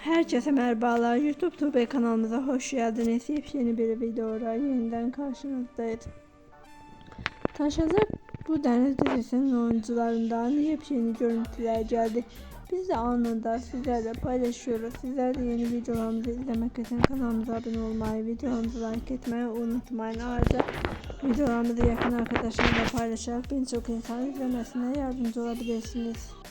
Herkese merhabalar. YouTube Tube kanalımıza hoş geldiniz. Yepyeni bir videoda yeniden karşınızdayız. Taşacak bu deniz dizisinin oyuncularından yepyeni görüntüler geldi. Biz de anında sizlerle paylaşıyoruz. Sizler de yeni videolarımızı izlemek için kanalımıza abone olmayı, videolarımızı like etmeyi unutmayın. Ayrıca videolarımızı yakın arkadaşlarla paylaşarak birçok insan izlemesine yardımcı olabilirsiniz.